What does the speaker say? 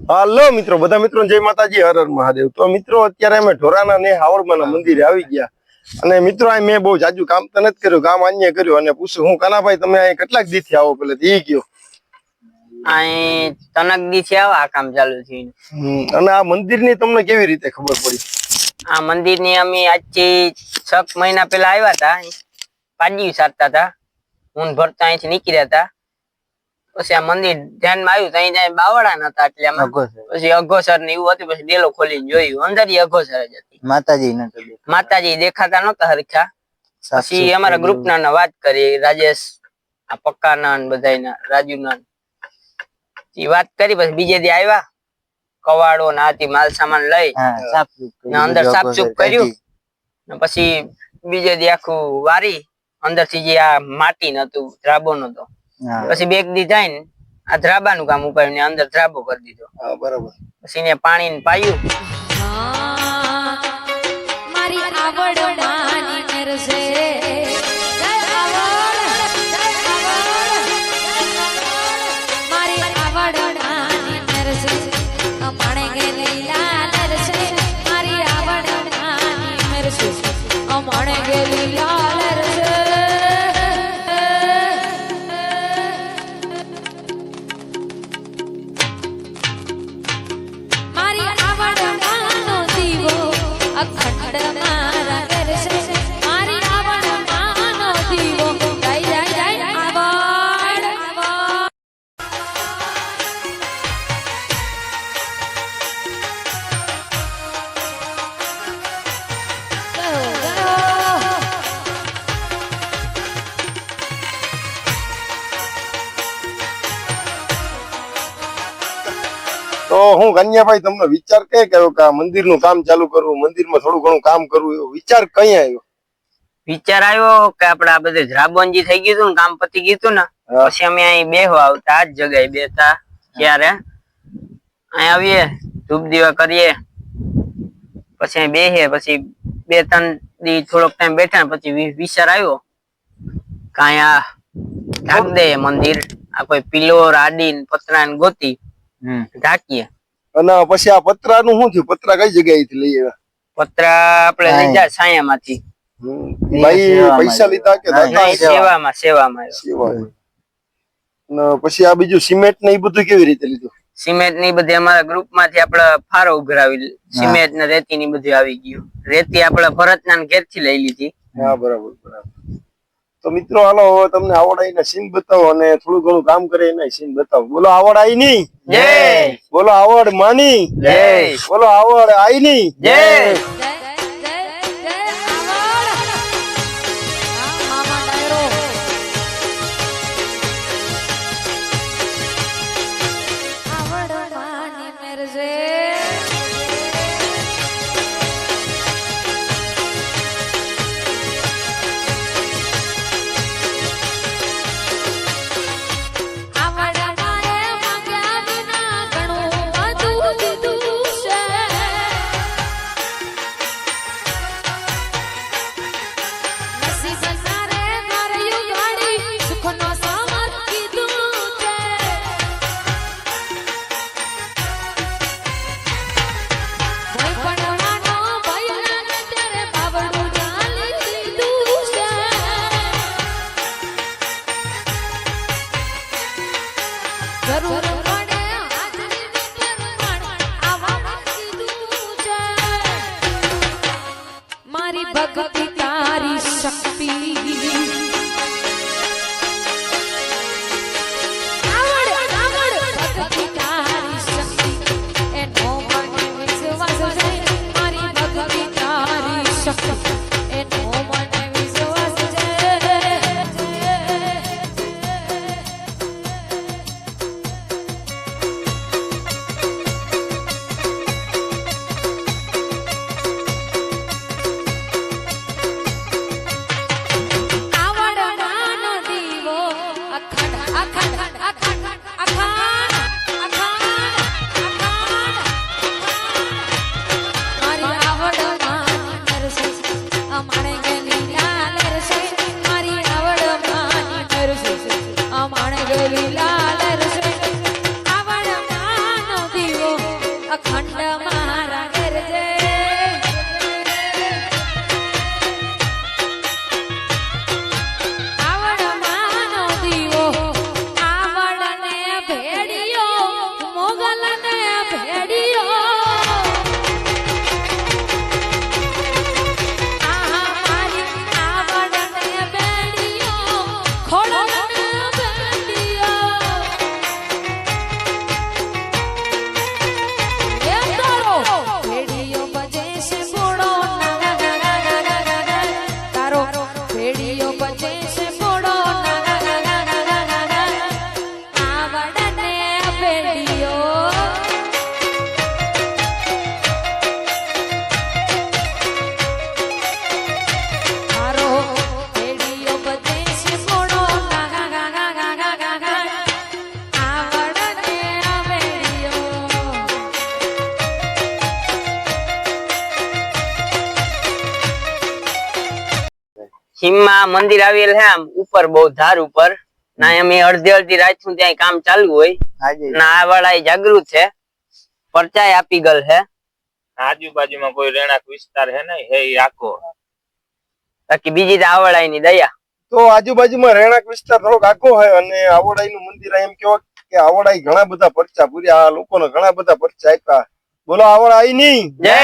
હાલો મિત્રો, બધા મિત્રો જય માતાજી, હર હર મહાદેવ। તો મિત્રો અત્યારે અમે ઢોરાના ને હાવડમાના મંદિરે આવી ગયા અને મિત્રો આ મેં બહુ જાજુ કામ તો નથી કર્યું, કામ આન્ય કર્યું અને પૂછું હું કાનાભાઈ તમે અહીં કેટલાક દીથી આવો પેલે ઈ ગયો? અહીં તનક દીથી આવો આ કામ ચાલુ છે। અને આ મંદિરની તમને કેવી રીતે ખબર પડી? આ મંદિરની અમે આજથી 6 મહિના પહેલા આવ્યા હતા, પાજી સારતા હતા, ઊન ભરતા અહીંથી નીકળ્યા હતા। પછી આ મંદિર ધ્યાનમાં આવ્યું તો અહીં બાવળા નતા, એટલે આમાં પછી અઘોસર ને એવું હતું। પછી ડેલો ખોલીને જોયું, અંદર અઘોસર જ હતી, માતાજી દેખાતા નતા હરખા। પછી અમારા ગ્રુપ ના વાત કરી, રાજેશ આ પક્કા ના બધા રાજુ ના વાત કરી। પછી બીજે દી આવ્યા, કવાડો નાથી માલ સામાન લઈ અંદર સાફસૂફ કર્યું, પછી બીજે દી આખું વારી અંદર થી જે આ માટી નતું, ધ્રાબો નતો, પછી બેગ દી જાય ને આ ધ્રાબાનું કામ ઉપાડ્યું ને અંદર ધ્રાબો કરી દીધો। બરાબર। પછી ને પાણી ને પાયું। મારી આવડ માની મેરસે મારી આવડ માની મેરસે અમાણે ગેલી લાલ રસે મારી આવડ માની મેરસે અમાણે ગેલી લાલ રસે મારી આવડ માનો દીવો અખંડ મારા કરશે મારી આવડ માનો દીવો જય જય જય આવડ તો હું કન્યાભાઈ તમને વિચાર કઈ કર્યો કે આ મંદિરનું કામ ચાલુ કરવું, મંદિરમાં થોડું ઘણું કામ કરવું, એવો વિચાર કઈ આવ્યો? વિચાર આવ્યો કે આપડે આ બધે ધ્રાબોનજી થઈ ગયું હતું ને, કામ પતી ગયું હતું ને, પછી અમે અહીં બેહવા આવતા, આ જ જગ્યાએ બેઠા ત્યારે અહીં આવીએ, ધૂપ દીવા કરીએ, પછી અહીં બેહીએ, પછી 2-3 દી થોડોક ટાઈમ બેઠા, પછી વિચાર આવ્યો કે અહીંયા ઢાક દે મંદિર, આ કોઈ પિલોર આડી પતરા ને ગોતી ઢાકીએ। અને પછી આ પતરાનું શું થયું? પતરા કઈ જગ્યાએથી લઈ આવ્યા? પતરા આપડે લઈ જાય છાયા માંથી। ભાઈ પૈસા લીધા કે સેવામાં સેવા? અને પછી આ બીજું સિમેન્ટ ને એ બધું કેવી રીતે લીધું? સિમેન્ટ ની બધી અમારા ગ્રુપ માંથી આપડે ફારો ઉઘરાવી, સિમેન્ટ ને રેતી ની બધી આવી ગયું। રેતી આપડે ભરતના ઘેર થી લઈ લીધી। હા બરાબર બરાબર। તો મિત્રો હાલો હવે તમને આવડાઈ ના સીન બતાવો અને થોડું ઘણું કામ કરે એના સીન બતાવો। બોલો આવડાઈ ની જય, બોલો આવડ માની જય, બોલો આવડ આઈ ની જય। મારી ભક્તિ તારી શક્તિ આવડ ભક્તિ તારી શક્તિ એનો મને વિશ્વાસ છે મારી ભક્તિ તારી શક્તિ એનો મને વિશ્વાસ છે આવડ બચે છે મોડો આવડને પેડીઓ મારો પેડીઓ બચે છે મોડો આવડને પેડીઓ સીમમાં મંદિર આવેલ છે આમ ઉપર બહુ ધાર ઉપર ના અમે અડધી અડધી રાત સુધી ત્યાં કામ ચાલુ હોય ના આ વાળા જાગૃત છે પરચાય આપી ગયેલ છે આજુબાજુમાં કોઈ રહેણાંક વિસ્તાર હે ને હે ઈ આખો બાકી બીજી તો આવડાયની દયા તો આજુબાજુમાં રહેણાંક વિસ્તાર થોડોક આખો હોય અને આવડાઈ નું મંદિર એમ કેવો કે આવડાઈ ઘણા બધા પરચા પૂર્યા આ લોકોને ઘણા બધા પરચા આપ્યા બોલો આવડાઈ ની જય